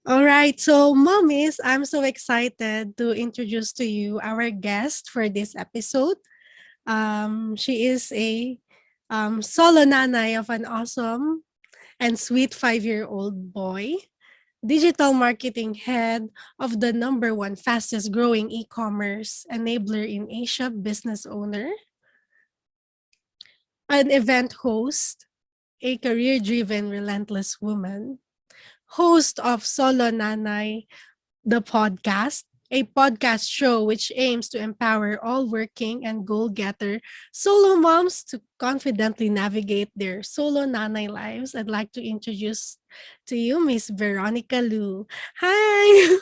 All right, so mommies, I'm so excited to introduce to you our guest for this episode. She is a solo nanay of an awesome and sweet 5-year-old boy, digital marketing head of the number one fastest growing e-commerce enabler in Asia, business owner, an event host, a career-driven, relentless woman, host of Solo Nanay The Podcast, a podcast show which aims to empower all working and goal getter solo moms to confidently navigate their solo nanay lives. I'd like to introduce to you Miss Veronica Lu. Hi.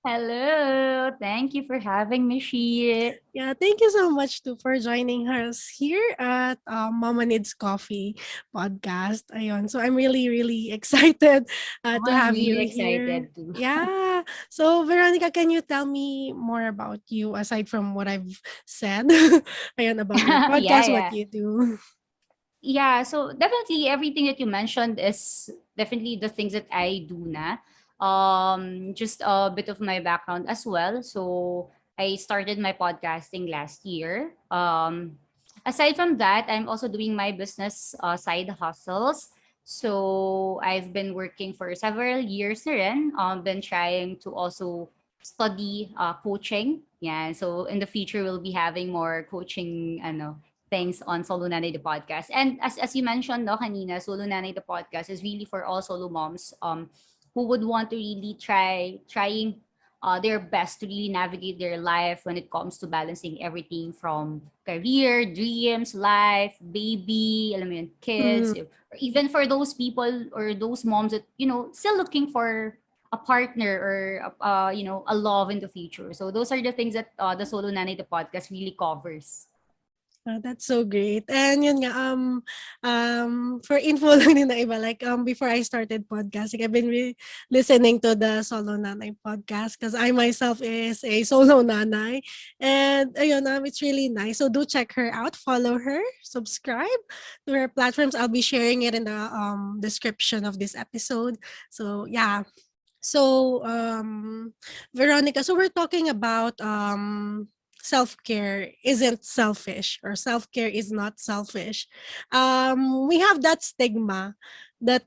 Hello, thank you for having me, Shi. Yeah, thank you so much too for joining us here at Mama Needs Coffee podcast. Ayun. So I'm really, really excited Oh, to I'm have you really here. excited too. Yeah. So Veronica, can you tell me more about you aside from what I've said? Ayun, about your Yeah, podcast, what yeah. you do. Yeah, so definitely everything that you mentioned is definitely the things that I do na. Just a bit of my background as well. So I started my podcasting last year. Aside from that, I'm also doing my business side hustles. So I've been working for several years na rin. Been trying to also study coaching. Yeah, so in the future we'll be having more coaching things on Solo Nanay the Podcast. And as you mentioned no kanina, Solo Nanay the Podcast is really for all solo moms who would want to really trying their best to really navigate their life when it comes to balancing everything from career, dreams, life, baby, alam mo yun, Mm. kids, or even for those people or those moms that, still looking for a partner or a love in the future. So those are the things that the Solo Nanay the podcast really covers. That's so great. And yun nga, for info lang din na iba, like, before I started podcasting, I've been listening to the Solo Nanay podcast because I myself is a solo nanay. And ayun, it's really nice. So do check her out, follow her, subscribe to her platforms. I'll be sharing it in the description of this episode. So yeah. So Veronica, so we're talking about self-care isn't selfish or self-care is not selfish. We have that stigma that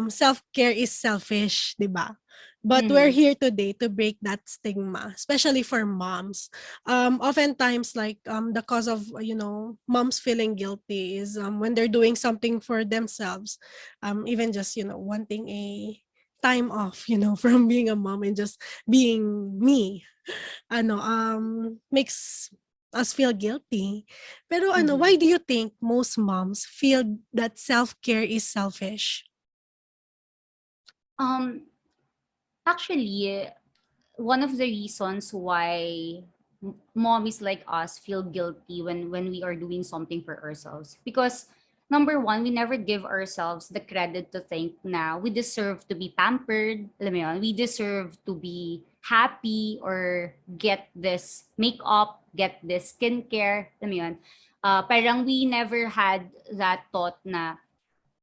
self-care is selfish, 'di ba? But we're Mm-hmm. here today to break that stigma, especially for moms. Oftentimes, like the cause of moms feeling guilty is when they're doing something for themselves, even just wanting a time off, from being a mom and just being me, makes us feel guilty. Pero Mm-hmm. why do you think most moms feel that self-care is selfish? Um, Actually, one of the reasons why mommies like us feel guilty when we are doing something for ourselves because number one, we never give ourselves the credit to think na we deserve to be pampered, alam mo yun, we deserve to be happy or get this makeup, get this skincare, alam mo yun. Parang we never had that thought na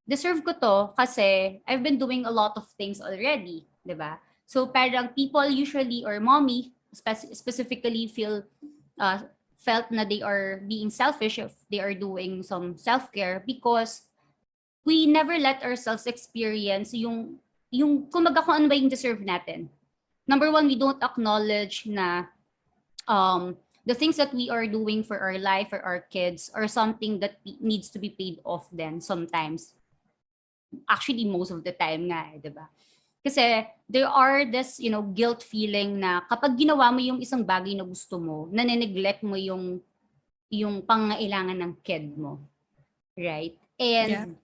deserve ko to kasi I've been doing a lot of things already, 'di ba? So parang people usually or mommy specifically uh, felt na they are being selfish if they are doing some self-care because we never let ourselves experience yung kumbaga kung ano ba yung deserve natin. Number one, we don't acknowledge na the things that we are doing for our life or our kids are something that needs to be paid off then sometimes. Actually, most of the time nga eh, 'di ba? Kasi there are this, guilt feeling na kapag ginawa mo yung isang bagay na gusto mo, nane-neglect mo yung pangangailangan ng kid mo, right? Yeah. And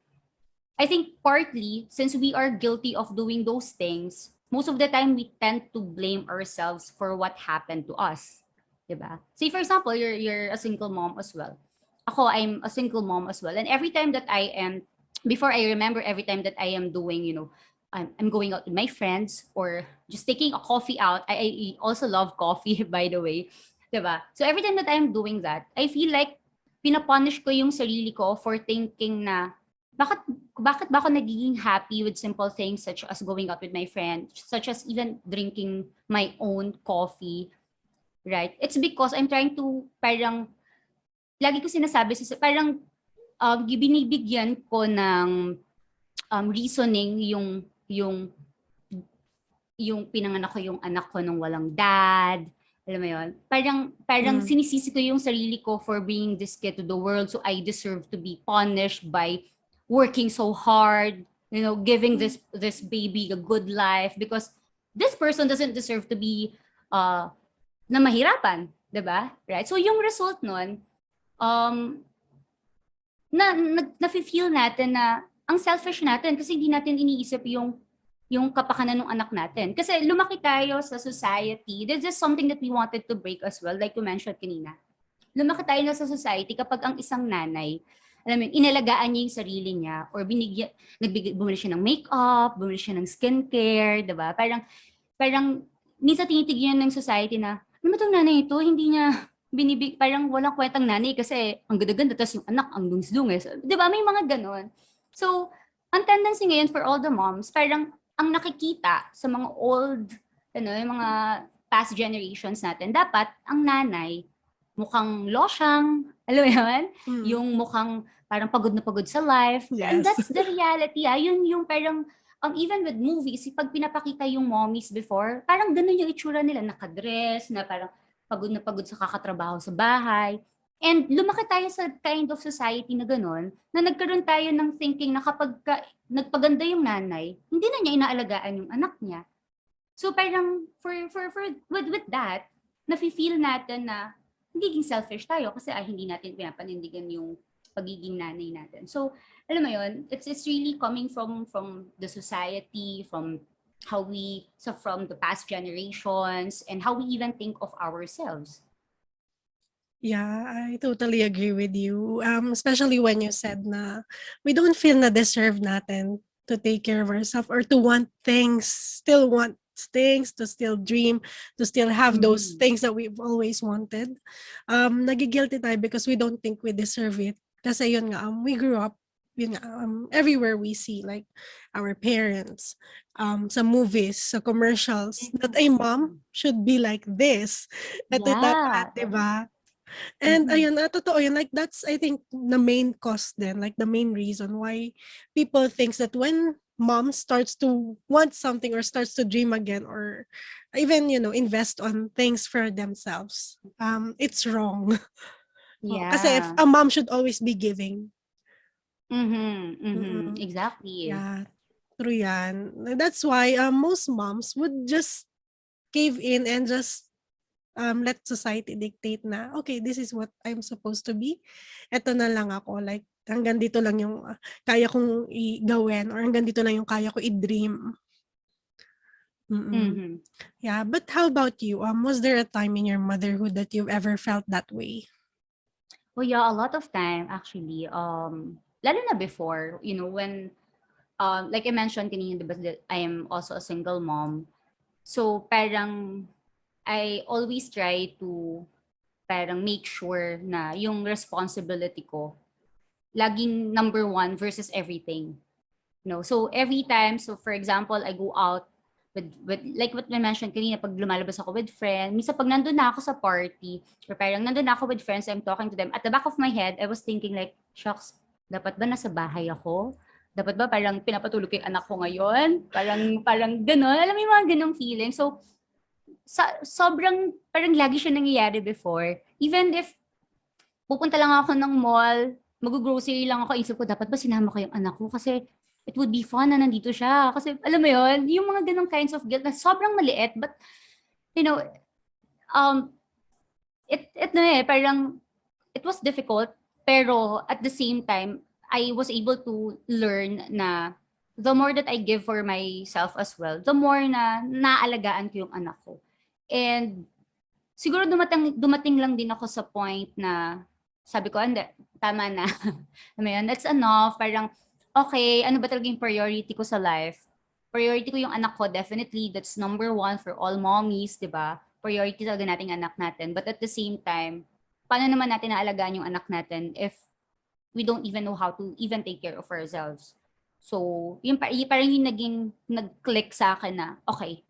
I think partly since we are guilty of doing those things, most of the time we tend to blame ourselves for what happened to us, 'di ba? Say for example, you're a single mom as well. Ako, I'm a single mom as well. And every time that I am before I remember every time that I am doing, I'm going out with my friends or just taking a coffee out. I also love coffee, by the way. 'Di ba? So every time that I'm doing that, I feel like pinapunish ko yung sarili ko for thinking na bakit bakit ba ako nagiging happy with simple things such as going out with my friend, such as even drinking my own coffee, right? It's because I'm trying to parang lagi ko sinasabi parang binibigyan ko ng reasoning yung pinanganak ko yung anak ko nung walang dad. Alam mo yun? Parang Mm. sinisisi ko yung sarili ko for bringing this kid to the world, so I deserve to be punished by working so hard, giving this baby a good life because this person doesn't deserve to be na mahirapan, 'di ba? Right? So yung result nun, um na-feel natin na ang selfish natin kasi hindi natin iniisip yung kapakanan ng anak natin. Kasi lumaki tayo sa society. This is something that we wanted to break as well, like you mentioned kanina. Lumaki tayo na sa society kapag ang isang nanay, alam mo, inalagaan niya yung sarili niya or bumili siya ng makeup, bumili siya ng skincare, 'di ba? Parang minsan tinitigyan ng society na, ano ba itong nanay ito? Hindi niya parang walang kwentang nanay kasi ang ganda-ganda, tapos yung anak ang dungis-dungis. Di ba? May mga ganon. So, ang tendency ngayon for all the moms, parang ang nakikita sa mga old, yung mga past generations natin, dapat ang nanay, mukhang losyang, alam mo yun? Yung mukhang parang pagod na pagod sa life. And Yes. that's the reality. Yun yung parang even with movies, pag pinapakita yung mommies before, parang ganun yung itsura nila, nakadress, na parang pagod na pagod sa kakatrabaho sa bahay. And lumaki tayo sa kind of society na ganun, na nagkaroon tayo ng thinking na kapag nagpaganda yung nanay, hindi na niya inaalagaan yung anak niya. So parang with that, nafe-feel natin na nagiging selfish tayo kasi hindi natin pinapanindigan yung pagiging nanay natin. So, alam mo yun, it's really coming from the society, from from the past generations, and how we even think of ourselves. Yeah, I totally agree with you. Especially when you said na we don't feel na deserve natin to take care of ourselves or to still want things, to still dream, to still have those things that we've always wanted. Nagigilty tayo because we don't think we deserve it. Kasi yun nga, we grew up, yun nga, everywhere we see, like our parents, sa movies, sa commercials, that a mom should be like this. Ito, Yeah. diba? And ayun, totoo yun. Like, that's, I think, the main cause then, like, the main reason why people thinks that when mom starts to want something or starts to dream again or even, invest on things for themselves, it's wrong. Kasi if Yeah. a mom should always be giving. Exactly. Yeah, true yan. That's why most moms would just cave in and just let society dictate na, okay, this is what I'm supposed to be. Eto na lang ako. Like, hanggang dito lang yung kaya kong gawin or hanggang dito lang yung kaya ko i-dream. Yeah, but how about you? Was there a time in your motherhood that you've ever felt that way? Well, yeah, a lot of time actually. Lalo na before, when like I mentioned kanina, diba, that I am also a single mom. So parang I always try to parang make sure na yung responsibility ko laging number one versus everything. So every time, so for example, I go out with like what I mentioned kanina, pag lumalabas ako with friends, minsan pag nandun na ako sa party, or parang nandun na ako with friends, I'm talking to them, at the back of my head, I was thinking like, shucks, dapat ba nasa bahay ako? Dapat ba parang pinapatulog ko yung anak ko ngayon? Parang gano'n. Alam mo yung mga ganong feeling. So, sobrang, parang lagi siya nangyayari before. Even if pupunta lang ako ng mall, mag-grocery lang ako, isip ko, dapat ba sinama ko yung anak ko? Kasi it would be fun na nandito siya. Kasi alam mo yon, yung mga ganong kinds of guilt na sobrang maliit, but, you know, um, parang, it was difficult, pero at the same time, I was able to learn na the more that I give for myself as well, the more na naalagaan ko yung anak ko. And siguro dumating lang din ako sa point na sabi ko, hindi, tama na. Alam mo yun, that's enough. Parang, okay, ano ba talaga yung priority ko sa life? Priority ko yung anak ko, definitely. That's number one for all mommies, di ba? Priority talaga nating anak natin. But at the same time, paano naman natin naalagaan yung anak natin if we don't even know how to even take care of ourselves. So, yung parang yung nag-click sa akin na, okay,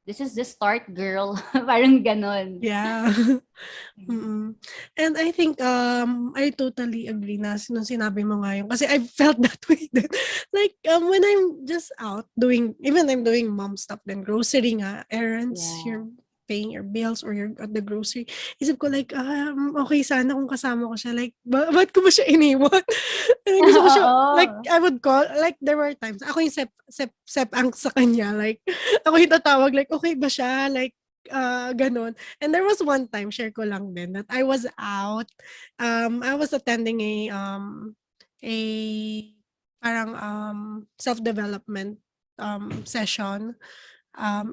this is the start, girl. Parang ganon. Yeah. Mm. And I think, I totally agree na nung sinabi mo nga yun kasi I felt that way din. Like, when I'm just out doing, even I'm doing mom stuff, then grocery nga, errands, Yeah. you're paying your bills or you're at the grocery, isip ko like, okay sana kung kasama ko siya. Like, ba't ko ba siya iniwan? And gusto ko siya, like, Oo. I would call, like, there were times, ako yung sep ang sa kanya, like, ako yung tatawag, like, okay ba siya? Like, ganon. And there was one time, share ko lang din, that I was out. I was attending a parang self-development session.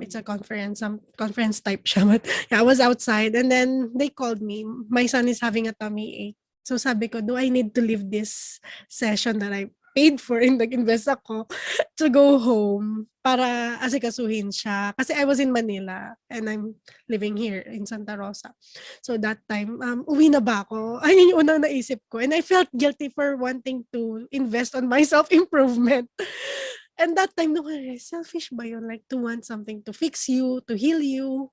It's a conference, conference type siya. But yeah, I was outside and then they called me. My son is having a tummy ache. So sabi ko, do I need to leave this session that I paid for and nag-invest ako to go home para asikasuhin siya. Kasi I was in Manila and I'm living here in Santa Rosa. So that time, uwi na ba ako? Ayun yung unang naisip ko. And I felt guilty for wanting to invest on my self-improvement. And that time, no, selfish ba yun? Like, to want something to fix you, to heal you.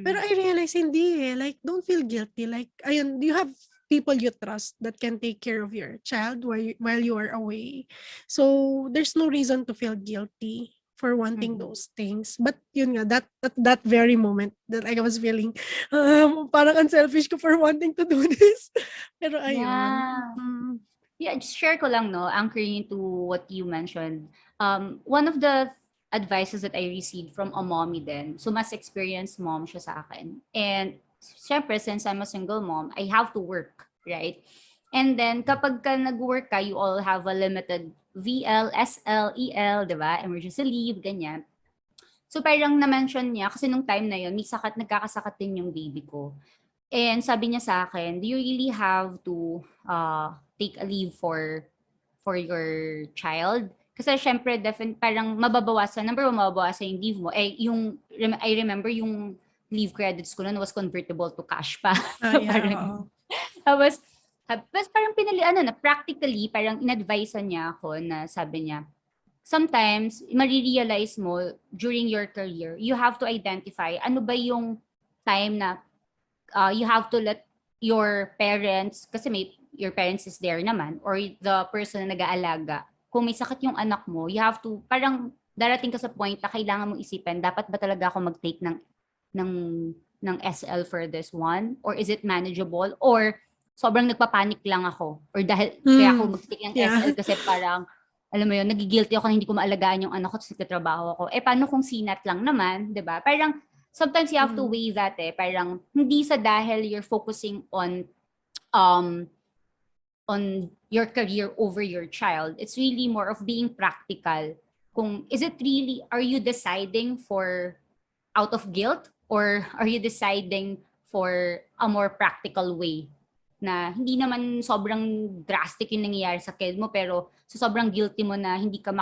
Pero Mhm. I realize, hindi eh. Like, don't feel guilty. Like, ayun, you have people you trust that can take care of your child while you are away. So, there's no reason to feel guilty for wanting Mhm. those things. But yun nga, that very moment that I was feeling, parang unselfish ko for wanting to do this. Pero ayun. Yeah. Yeah, just share ko lang, no, anchoring into what you mentioned. One of the advices that I received from a mommy then, so mas experienced mom siya sa akin. And syempre, since I'm a single mom, I have to work, right? And then, kapag ka nag-work ka, you all have a limited VL, SL, EL, di ba? Emergency leave, ganyan. So, parang na-mention niya, kasi nung time na yon may nagkakasakit din yung baby ko. And sabi niya sa akin, do you really have to take a leave for your child? Kasi syempre, parang mababawasan, number one, mababawasan yung leave mo. Eh, I remember yung leave credits ko noon was convertible to cash pa. Yeah, Parang, oo. tapos, tapos parang practically, parang in-advisean niya ako na sabi niya, sometimes, marirealize mo during your career, you have to identify ano ba yung time na you have to let your parents, kasi your parents is there naman, or the person na nag-aalaga, kung may sakit yung anak mo, you have to, parang darating ka sa point na kailangan mong isipin, dapat ba talaga ako mag-take ng, ng SL for this one? Or is it manageable? Or sobrang nagpapanik lang ako? Or dahil, kaya ako mag-take ng Yeah. SL kasi parang, alam mo yun, nagigilty ako na hindi ko maalagaan yung anak ko, tapos nagtatrabaho ako. Eh, paano kung sinat lang naman, di ba? Parang, sometimes you have to weigh that eh. Parang hindi sa dahil you're focusing um on your career over your child. It's really more of being practical. Kung is it really, are you deciding for out of guilt or are you deciding for a more practical way na hindi naman sobrang drastic yung nangyayari sa kid mo pero so sobrang guilty mo na hindi ka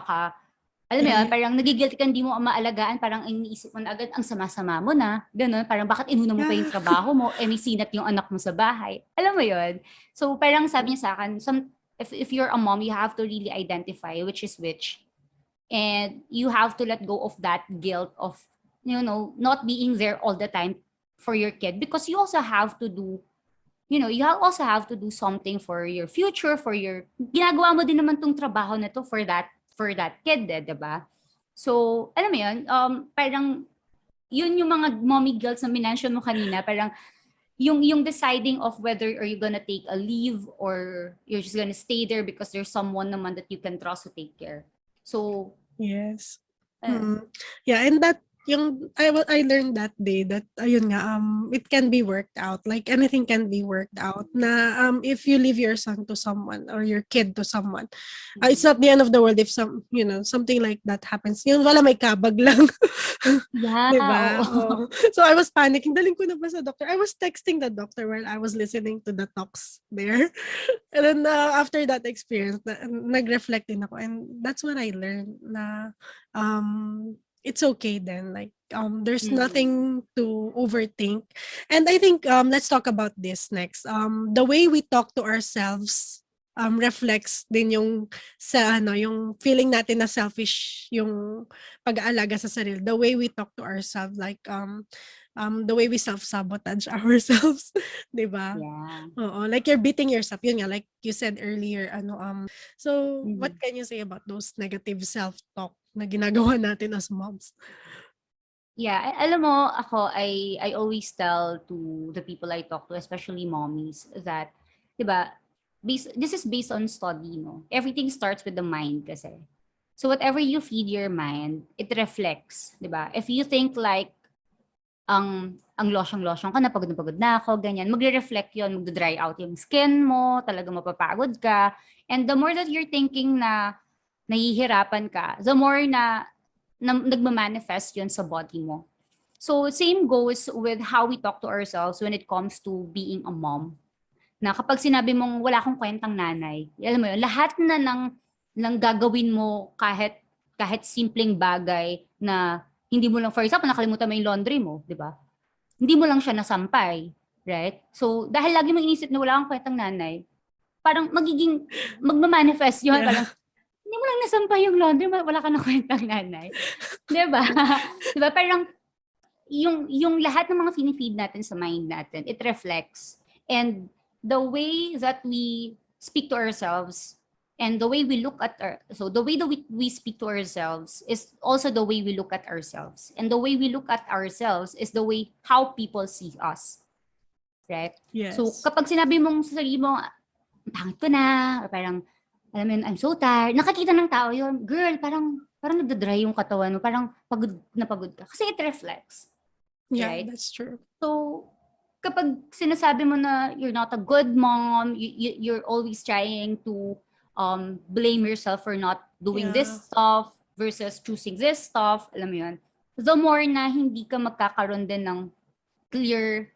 alam mo Yeah, yun, yeah. parang nagigilty ka, hindi mo maalagaan, parang iniisip mo na agad, ang sama-sama mo na, gano'n, parang bakit inuna mo pa yung Yeah. trabaho mo, eh may sinat yung anak mo sa bahay. Alam mo yun? So parang sabi niya sa akin, if you're a mom, you have to really identify which is which. And you have to let go of that guilt of, not being there all the time for your kid because you also have to do, also have to do something for your future, ginagawa mo din naman tong trabaho na to for that kid, eh, 'di ba? So, alam mo 'yun, parang yun yung mga mommy guilt na minention mo kanina, parang yung deciding of whether are you gonna take a leave or you're just gonna stay there because there's someone naman that you can trust to take care. So, Yes. ayun. Yeah, and that yung I learned that day that ayun nga it can be worked out. Like anything can be worked out na if you leave your son to someone or your kid to someone. It's Mhm. not the end of the world if something like that happens. Yun wala may kabag lang. Yeah, 'Di ba? oo. Oo. So I was panicking. Daling ko na ba sa doctor? I was texting the doctor while I was listening to the talks there. And then after that experience, nag-reflect din ako and that's when I learned na it's okay then like there's Mhm. nothing to overthink. And I think let's talk about this next. The way we talk to ourselves reflects din yung sa yung feeling natin na selfish yung pag-aalaga sa sarili. The way we talk to ourselves, like the way we self-sabotage ourselves, 'di ba? Yeah. Oo, like you're beating yourself. Yun nga, like you said earlier, so what Mhm. can you say about those negative self-talk na ginagawa natin as moms? Yeah, alam mo ako, I always tell to the people I talk to, especially mommies, that 'di ba, this is based on study, no. Everything starts with the mind kasi. So whatever you feed your mind, it reflects, 'di ba? If you think like ang losyong-losyon ka, na pagod na ako, ganyan, magre-reflect 'yon, magdo-dry out yung skin mo, talagang mapapagod ka. And the more that you're thinking na nahihirapan ka, the more na nagma-manifest 'yon sa body mo. So same goes with how we talk to ourselves when it comes to being a mom. Na kapag sinabi mong wala akong kwentang nanay, alam mo yun, lahat na ng gagawin mo, kahit simpleng bagay na hindi mo lang, for example, nakalimutan mo yung laundry mo, di ba? Hindi mo lang siya nasampay, right? So dahil lagi mong inisip na wala kang kwentang nanay, parang magma-manifest yun, Yeah. parang hindi mo lang nasampay yung laundry, wala ka na kwentang nanay. Di ba? Di ba? Parang yung lahat ng mga fini-feed natin sa mind natin, it reflects. And the way that we speak to ourselves and the way we look at so the way that we speak to ourselves is also the way we look at ourselves. And the way we look at ourselves is the way how people see us. Right? So Yes. kapag sinabi mong sa sarili mo, pangit ko na, or parang, alam mo yun, I'm so tired, nakakita ng tao yun, girl, parang nagdadry yung katawan mo, parang pagod ka. Kasi it reflects. Yeah, Right? that's true. So, kapag sinasabi mo na you're not a good mom, you're always trying to blame yourself for not doing Yeah. this stuff versus choosing this stuff, alam mo yun, the more na hindi ka magkakaroon din ng clear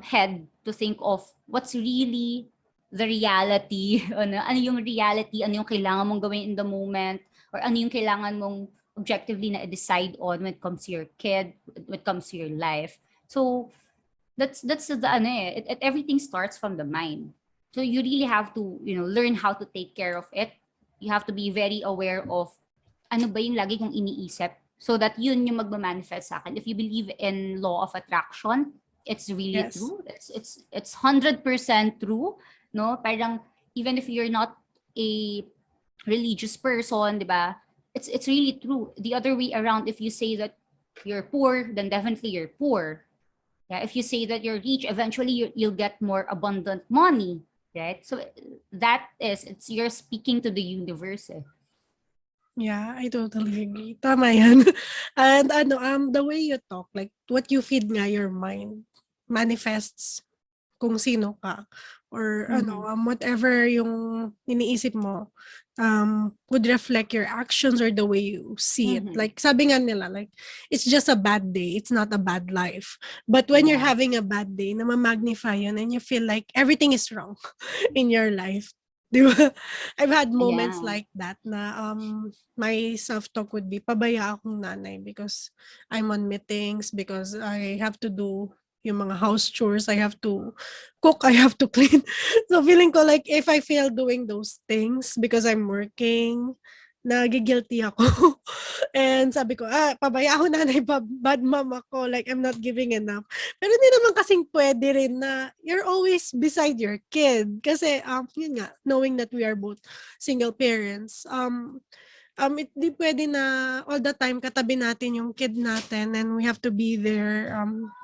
head to think of what's really the reality, ano yung reality, ano yung kailangan mong gawin in the moment, or ano yung kailangan mong objectively na decide on when it comes to your kid, when it comes to your life. So that's the ano eh, everything starts from the mind. So you really have to, learn how to take care of it. You have to be very aware of ano ba yung lagi kong iniisip, so that yun yung magma-manifest sa akin. If you believe in law of attraction, it's really Yes. true. It's 100% true, no? Parang even if you're not a religious person, 'di ba? It's really true. The other way around, if you say that you're poor, then definitely you're poor. Yeah, if you say that you're rich, eventually you'll get more abundant money, right? So you're speaking to the universe. Eh. Yeah, I totally agree. Tama yan. And the way you talk, like what you feed nga your mind manifests kung sino ka, or Mm-hmm. whatever yung iniisip mo, would reflect your actions or the way you see it. Mm-hmm. Like sabi nga nila, like it's just a bad day, it's not a bad life. But when you're Yeah. having a bad day, na-magnify yun and you feel like everything is wrong in your life. Di ba? I've had moments Yeah. like that na my self-talk would be, pabaya akong nanay because I'm on meetings, because I have to do yung mga house chores, I have to cook, I have to clean. So feeling ko like if I fail doing those things because I'm working, nagigilty ako. And sabi ko, pabaya ako nanay, bad mom ako, like I'm not giving enough. Pero hindi naman kasing pwede rin na you're always beside your kid. Kasi, yun nga, knowing that we are both single parents, di pwede na all the time katabi natin yung kid natin and we have to be there,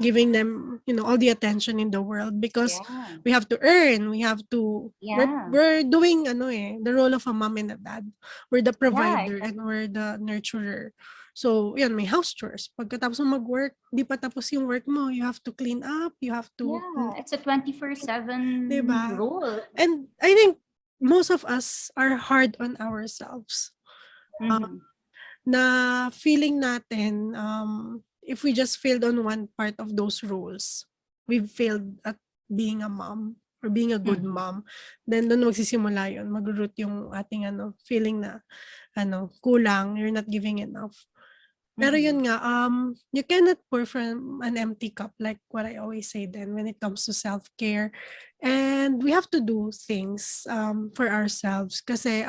giving them, all the attention in the world because Yeah. we have to earn, we have to, Yeah. we're doing the role of a mom and a dad. We're the Yeah. provider and we're the nurturer. So, yan, may house chores. Pagkatapos mo mag-work, di pa tapos yung work mo, you have to clean up, you have to, Yeah. It's a 24/7 diba? role. And I think most of us are hard on ourselves. Mm-hmm. Na feeling natin, if we just failed on one part of those roles, we've failed at being a mom or being a good Mm-hmm. mom, then doon magsisimula yun, mag-root yung ating feeling na, kulang, you're not giving enough. Pero Mm-hmm. yun nga, you cannot pour from an empty cup like what I always say then when it comes to self-care. And we have to do things for ourselves kasi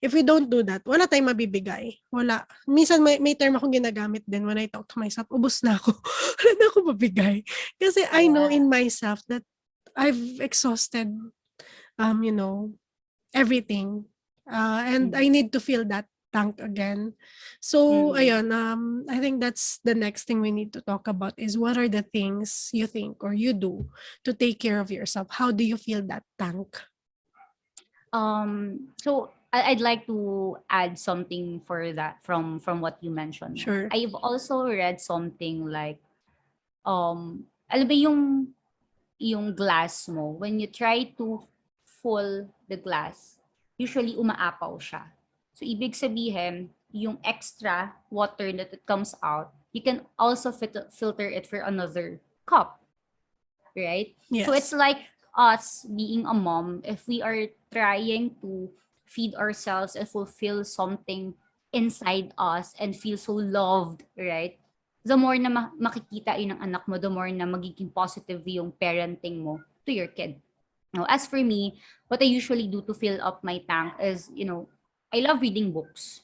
if we don't do that, wala tayong mabibigay. Wala. Minsan may term akong ginagamit din when I talk to myself, ubos na ako. Wala na ako mabigay. Kasi I know Yeah. in myself that I've exhausted, you know, everything. And Mm-hmm. I need to fill that tank again. So, Mm-hmm. ayun, I think that's the next thing we need to talk about is what are the things you think or you do to take care of yourself? How do you fill that tank? So I'd like to add something for that from what you mentioned. No? Sure. I've also read something like alam ba yung glass mo when you try to full the glass, usually umaapaw siya. So ibig sabihin, yung extra water that it comes out, you can also filter it for another cup, right? So it's Yes. like us being a mom, if we are trying to feed ourselves and fulfill something inside us and feel so loved, right? The more na makikita yun ng anak mo, the more na magiging positive yung parenting mo to your kid. Now, as for me, what I usually do to fill up my tank is, I love reading books.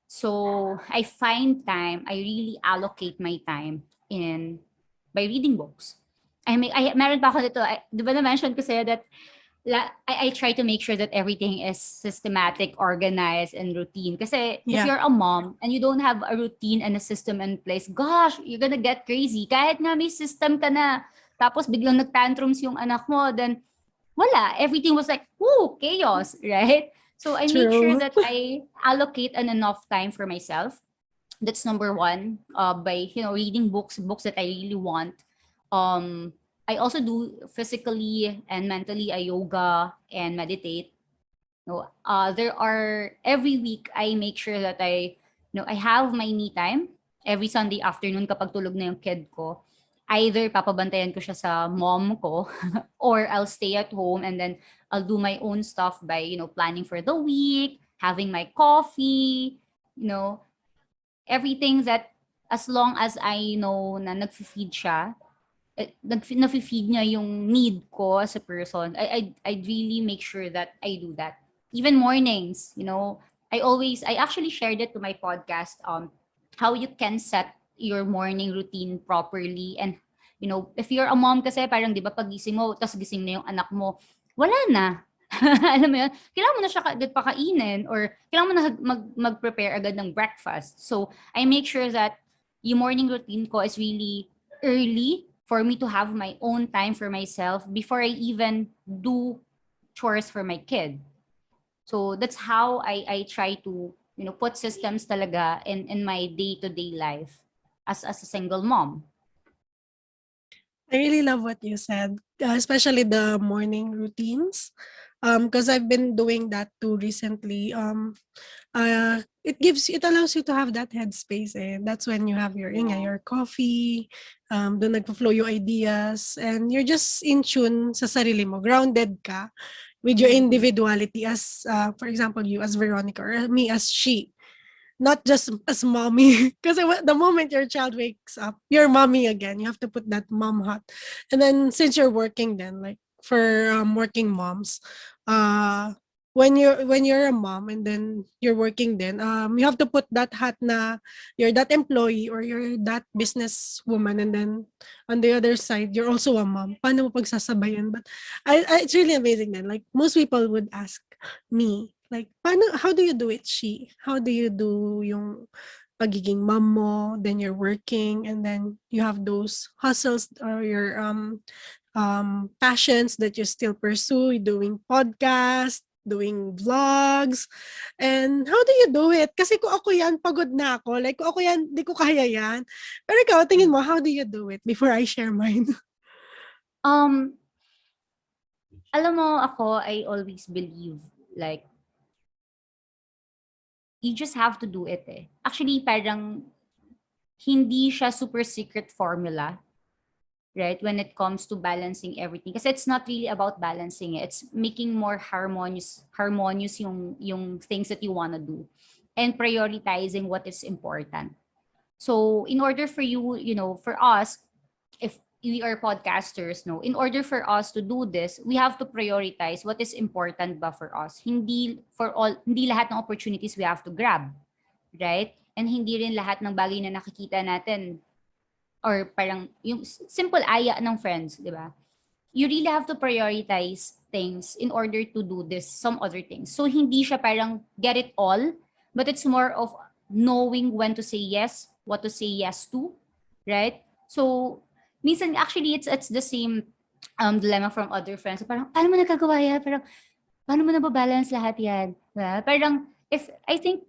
So I find time, I really allocate my time in by reading books. Meron pa ako dito, di ba na-mention ko sa'yo that I try to make sure that everything is systematic, organized, and routine. Kasi if Yeah. you're a mom and you don't have a routine and a system in place, gosh, you're gonna get crazy. Kahit nga may system ka na, tapos biglang nag-tantrums yung anak mo, then wala. Everything was like, whoo, chaos, right? So I make sure True. that I allocate an enough time for myself. That's number one. By reading books that I really want. I also do physically and mentally a yoga and meditate. No, there are every week I make sure that I have my me time every Sunday afternoon kapag tulog na yung kid ko. Either papabantayan ko siya sa mom ko or I'll stay at home and then I'll do my own stuff by, planning for the week, having my coffee, everything that as long as I know na nag-feed siya, na-feed niya yung need ko as a person, I really make sure that I do that. Even mornings, I actually shared it to my podcast, how you can set your morning routine properly. And, if you're a mom kasi, parang, di ba, pagising mo, tas gising na yung anak mo, wala na. Alam mo yun, kailangan mo na siya agad pakainin or kailangan mo na mag-prepare agad ng breakfast. So, I make sure that yung morning routine ko is really early for me to have my own time for myself before I even do chores for my kid. So that's how I try to put systems talaga in my day-to-day life as a single mom. I really love what you said, especially the morning routines. Because I've been doing that too recently. It allows you to have that headspace. That's when you have Yeah. your coffee, doon nagpo-flow yung ideas, and you're just in tune sa sarili mo, grounded ka with your Mm-hmm. individuality as, for example, you as Veronica or me as she. Not just as mommy. Because the moment your child wakes up, you're mommy again. You have to put that mom hat. And then since you're working then, like for working moms, uh, when you're a mom and then you're working then, you have to put that hat na you're that employee or you're that business woman and then on the other side, you're also a mom. Paano mo pagsasabayan? But it's really amazing then. Like most people would ask me, like, how do you do it, she? How do you do yung pagiging mom mo, then you're working, and then you have those hustles or your passions that you still pursue, doing podcast, doing vlogs, and how do you do it? Kasi kung ako yan, pagod na ako. Like, kung ako yan, di ko kaya yan. Pero ikaw, tingin mo, how do you do it before I share mine? Um, alam mo ako, I always believe like you just have to do it eh. Actually, parang hindi siya super secret formula, right? When it comes to balancing everything. Kasi it's not really about balancing it. It's making more harmonious yung things that you wanna do and prioritizing what is important. So in order for you, for us, if we are podcasters, no, in order for us to do this, we have to prioritize what is important ba for us. Hindi lahat ng opportunities we have to grab, right? And hindi rin lahat ng bagay na nakikita natin or parang yung simple aya ng friends, di ba? You really have to prioritize things in order to do this, some other things. So hindi siya parang get it all, but it's more of knowing when to say yes, what to say yes to, right? So minsan actually it's the same dilemma from other friends. Parang paano mo nagagawa yan? Parang paano mo nababalance lahat yan? Diba? Parang if I think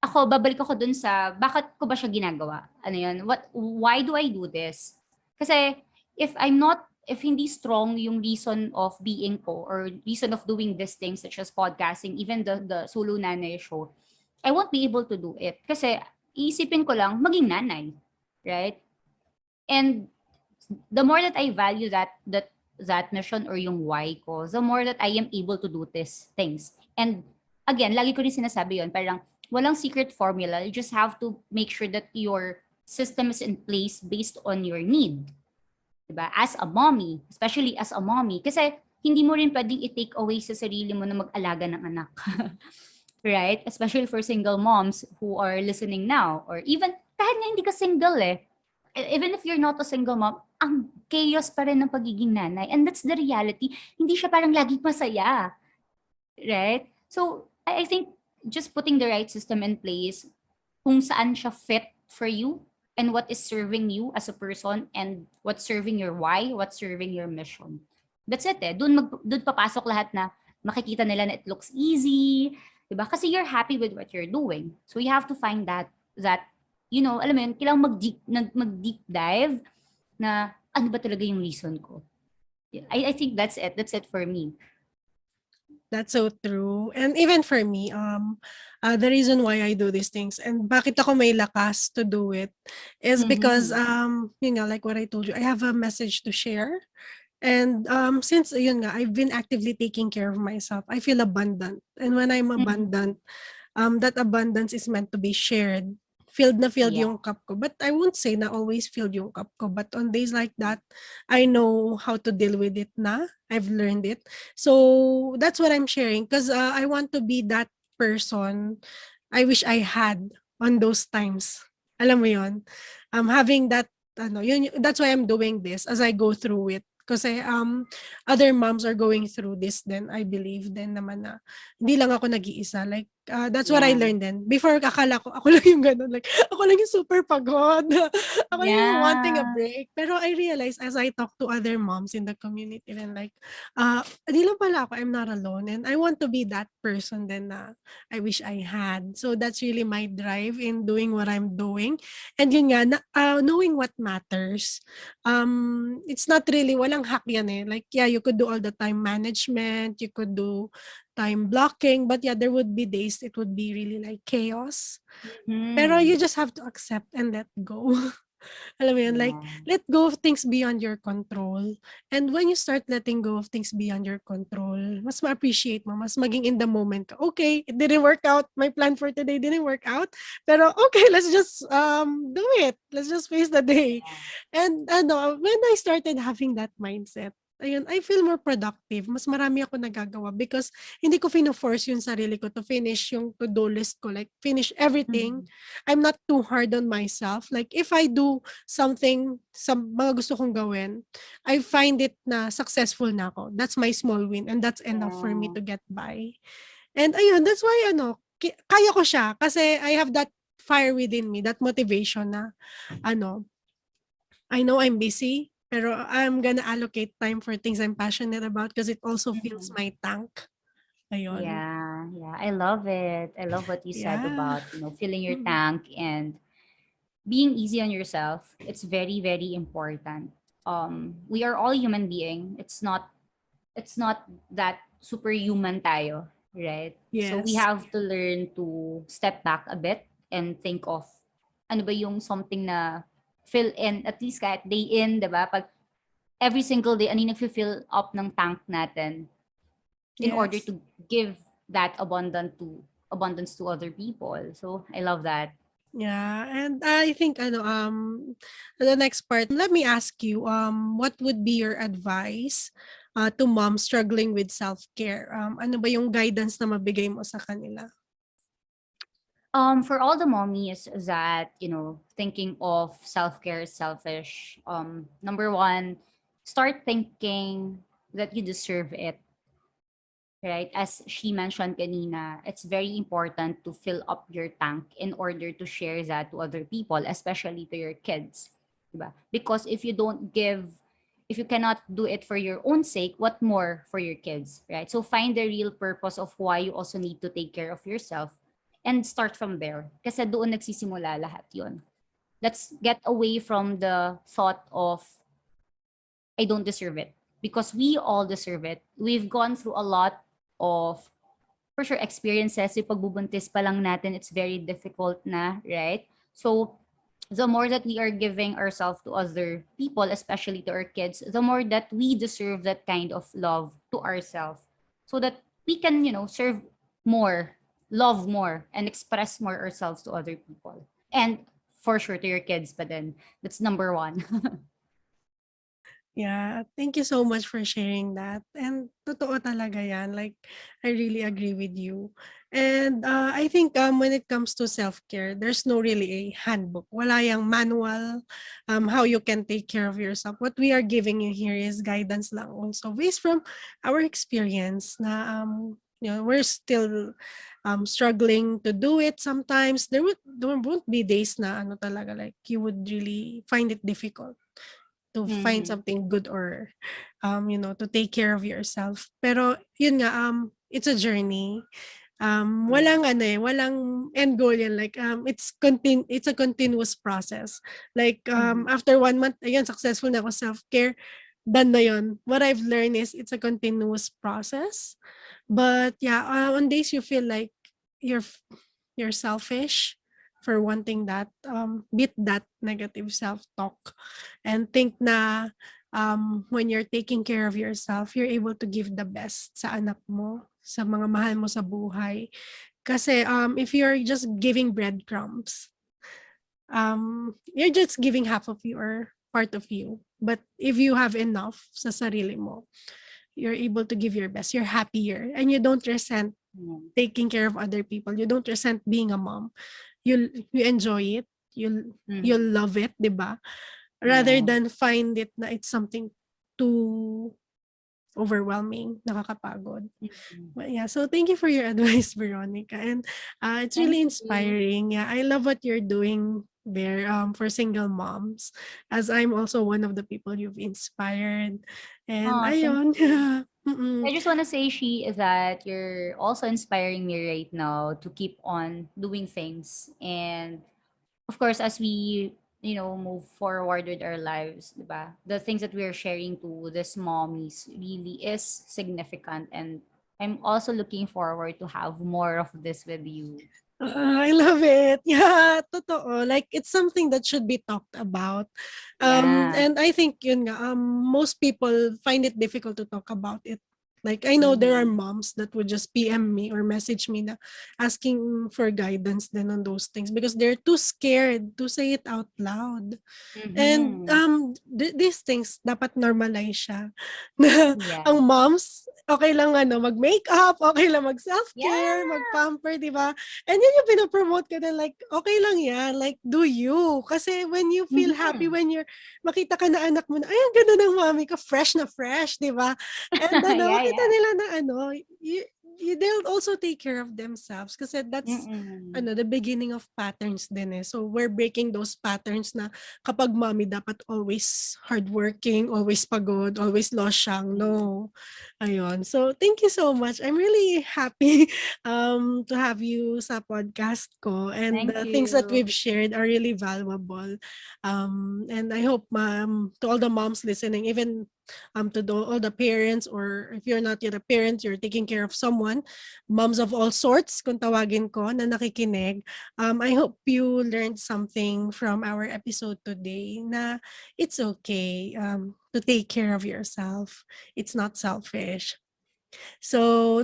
babalik ako dun sa bakit ko ba siya ginagawa? Ano yun? Why do I do this? Kasi if hindi strong yung reason of being ko or reason of doing these things such as podcasting, even the Solo Nanay show, I won't be able to do it. Kasi iisipin ko lang, maging nanay. Right? And the more that I value that mission or yung why ko, the more that I am able to do these things. And again, lagi ko rin sinasabi yun, parang walang secret formula. You just have to make sure that your system is in place based on your need. Diba? As a mommy, especially as a mommy. Kasi hindi mo rin pwedeng i-take away sa sarili mo na mag-alaga ng anak. Right? Especially for single moms who are listening now. Or even, kahit nga hindi ka single even if you're not a single mom, ang chaos pa rin ng pagiging nanay. And that's the reality. Hindi siya parang laging masaya. Right? So, I think just putting the right system in place, kung saan siya fit for you, and what is serving you as a person, and what's serving your why, what's serving your mission. That's it Doon papasok lahat na makikita nila na it looks easy. Diba? Kasi you're happy with what you're doing. So you have to find that alam mo yun, kailangan mag-deep dive na ano ba talaga yung reason ko. I think that's it. That's it for me. That's so true. And even for me, the reason why I do these things and bakit ako may lakas to do it is because, Mm-hmm. like what I told you, I have a message to share. And since yun nga, I've been actively taking care of myself, I feel abundant. And when I'm Mm-hmm. abundant, that abundance is meant to be shared. Filled na filled Yeah. yung cup ko. But I won't say na always filled yung cup ko. But on days like that, I know how to deal with it na. I've learned it. So that's what I'm sharing. Because I want to be that person I wish I had on those times. Alam mo yon, having that, that's why I'm doing this as I go through it. Kasi other moms are going through this then I believe then naman na hindi lang ako nag-iisa. Like, that's what I Yeah. learned then. Before, akala ko, ako lang yung ganun. Like, ako lang yung super pagod. Ako lang yung wanting a Yeah. break. Pero I realized as I talk to other moms in the community and like, di lang pala ako, I'm not alone. And I want to be that person then na I wish I had. So that's really my drive in doing what I'm doing. And yun nga, knowing what matters. It's not really, walang hack yan eh. Like, yeah, you could do all the time management, you could do time blocking, but yeah, there would be days it would be really like chaos. Pero Mm-hmm. you just have to accept and let go. Alam mo yun, like, Yeah. let go of things beyond your control. And when you start letting go of things beyond your control, mas ma-appreciate mo, mas maging in the moment ka. Okay, it didn't work out. My plan for today didn't work out. Pero okay, let's just do it. Let's just face the day. And when I started having that mindset, ayun, I feel more productive. Mas marami ako nagagawa because hindi ko fino-force yung sarili ko to finish yung to-do list ko. Like, finish everything. Mm-hmm. I'm not too hard on myself. Like, if I do something, mga gusto kong gawin, I find it na successful na ako. That's my small win and that's enough for me Yeah. to get by. And ayun, that's why kaya ko siya kasi I have that fire within me, that motivation na ano, I know I'm busy, pero I'm gonna allocate time for things I'm passionate about because it also fills Mm-hmm. my tank. Ayun. Yeah, yeah, I love it. I love what you said Yeah. about, filling your Mm. tank and being easy on yourself. It's very, very important. We are all human being. It's not that superhuman tayo, right? So we Yes. have to learn to step back a bit and think of ano ba yung something na fill in at least kahit day in, 'di ba? Pag every single day ano yung nagfi-fill up ng tank natin in order Yes. to give that abundance to other people. So I love that. Yeah, and I think the next part, let me ask you, what would be your advice to moms struggling with self-care? Ano ba yung guidance na mabigay mo sa kanila? For all the mommies that, thinking of self-care is selfish, number one, start thinking that you deserve it, right? As she mentioned kanina, it's very important to fill up your tank in order to share that to other people, especially to your kids. Diba? Because if you cannot do it for your own sake, what more for your kids, right? So find the real purpose of why you also need to take care of yourself and start from there. Kasi doon nagsisimula lahat yun. Let's get away from the thought of I don't deserve it because we all deserve it. We've gone through a lot of for sure experiences. Yung pagbubuntis pa lang natin, it's very difficult na, right? So the more that we are giving ourselves to other people, especially to our kids, the more that we deserve that kind of love to ourselves so that we can, serve more, love more, and express more ourselves to other people. And for sure to your kids, but then that's number one. Yeah, thank you so much for sharing that. And totoo talaga yan. Like, I really agree with you. And I think when it comes to self-care, there's no really a handbook. Wala yung manual how you can take care of yourself. What we are giving you here is guidance lang also based from our experience na we're still struggling to do it sometimes. There won't be days na ano talaga like you would really find it difficult to find Mm-hmm. something good or to take care of yourself. Pero yun nga it's a journey. Yeah. Walang end goal yan like it's a continuous process. Like Mm-hmm. after 1 month ayun successful na ako self-care, done na yun. What I've learned is it's a continuous process. But yeah, on days you feel like you're you're selfish for wanting that, beat that negative self-talk and think na when you're taking care of yourself, you're able to give the best sa anak mo, sa mga mahal mo sa buhay. Kasi if you're just giving breadcrumbs, you're just giving half of you or part of you. But if you have enough sa sarili mo, you're able to give your best. You're happier and you don't resent taking care of other people. You don't resent being a mom. You enjoy it. Mm-hmm. You'll love it, 'di ba? Rather Yeah. than find it na it's something too overwhelming, nakakapagod. Mhm. But yeah, so thank you for your advice, Veronica. And it's Thank really you. inspiring. Yeah, I love what you're doing there for single moms, as I'm also one of the people you've inspired. And Oh, thank ayun, you. mm-mm. I just want to say, she, that you're also inspiring me right now to keep on doing things. And of course, as we, move forward with our lives, diba? The things that we're sharing to this mommies really is significant. And I'm also looking forward to have more of this with you. I love it. Yeah, totoo. Like it's something that should be talked about. Yeah. And I think yun nga, most people find it difficult to talk about it. Like I know there are Mm-hmm. moms that would just PM me or message me na asking for guidance then on those things because they're too scared to say it out loud. And Mm-hmm. these things dapat normalize siya na Yeah. ang moms okay lang mag-makeup, okay lang mag-self-care, Yeah. mag-pamper, 'di ba? And yun yung pino-promote ko din like okay lang yan, like do you. Kasi when you feel happy Mm-hmm. when makita ka na anak mo na, ay ang ganda ng mommy ko, fresh na fresh, 'di ba? And Yeah, makita yeah. nila na they'll also take care of themselves kasi that's Mm-mm. the beginning of patterns din eh. So we're breaking those patterns na kapag mommy dapat always hardworking, always pagod, always losyang. No. Ayun. So thank you so much. I'm really happy to have you sa podcast ko and Thank the things that you. we've shared are really valuable. And I hope to all the moms listening, even all the parents or if you're not yet a parent, you're taking care of someone, moms of all sorts, kung tawagin ko, na nakikinig. I hope you learned something from our episode today na it's okay to take care of yourself. It's not selfish. So,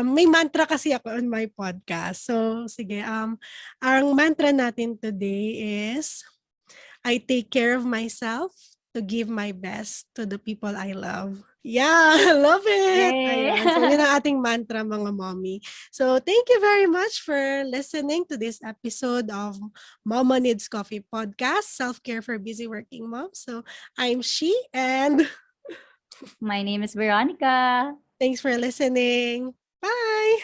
may mantra kasi ako on my podcast. So, sige, ang mantra natin today is, I take care of myself to give my best to the people I love. Yeah, I love it. Yay! Ayan. So, yun ang ating mantra, mga mommy. So, thank you very much for listening to this episode of Mama Needs Coffee podcast, Self-Care for Busy Working Moms. So, I'm She, and My name is Veronica. thanks for listening. Bye!